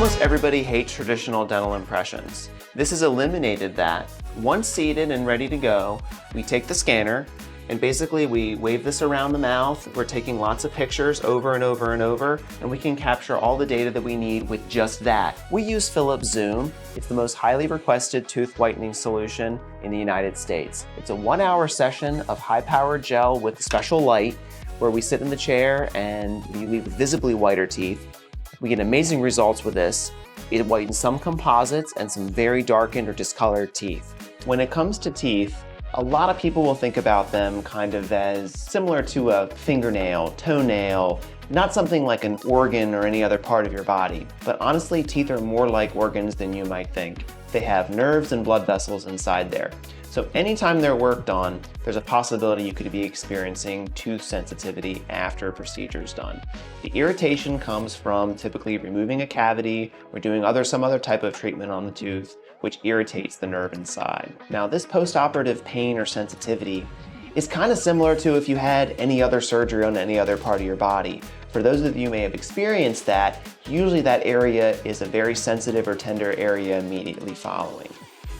Almost everybody hates traditional dental impressions. This has eliminated that. Once seated and ready to go, we take the scanner and basically we wave this around the mouth. We're taking lots of pictures over and over and over, and we can capture all the data that we need with just that. We use Philips Zoom. It's the most highly requested tooth whitening solution in the United States. It's a 1-hour session of high-powered gel with special light where we sit in the chair and we leave visibly whiter teeth. We get amazing results with this. It whitens some composites and some very darkened or discolored teeth. When it comes to teeth, a lot of people will think about them kind of as similar to a fingernail, toenail, not something like an organ or any other part of your body. But honestly, teeth are more like organs than you might think. They have nerves and blood vessels inside there. So anytime they're worked on, there's a possibility you could be experiencing tooth sensitivity after a procedure is done. The irritation comes from typically removing a cavity or doing some other type of treatment on the tooth, which irritates the nerve inside. Now, this post-operative pain or sensitivity is kind of similar to if you had any other surgery on any other part of your body. For those of you who may have experienced that, usually that area is a very sensitive or tender area immediately following.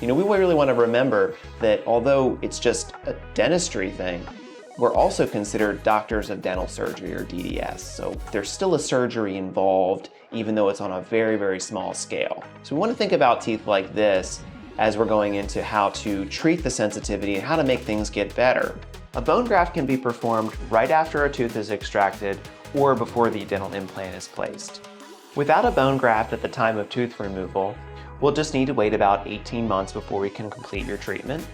You know, we really want to remember that although it's just a dentistry thing, we're also considered doctors of dental surgery or DDS. So there's still a surgery involved, even though it's on a very, very small scale. So we want to think about teeth like this as we're going into how to treat the sensitivity and how to make things get better. A bone graft can be performed right after a tooth is extracted or before the dental implant is placed. Without a bone graft at the time of tooth removal, we'll just need to wait about 18 months before we can complete your treatment.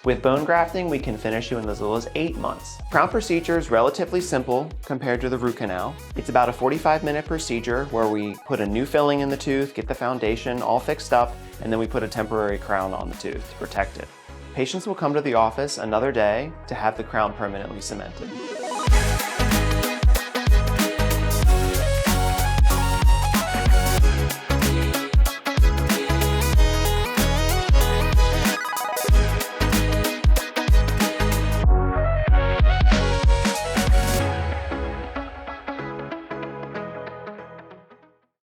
With bone grafting, we can finish you in as little as 8 months. Crown procedure is relatively simple compared to the root canal. It's about a 45-minute procedure where we put a new filling in the tooth, get the foundation all fixed up, and then we put a temporary crown on the tooth to protect it. Patients will come to the office another day to have the crown permanently cemented.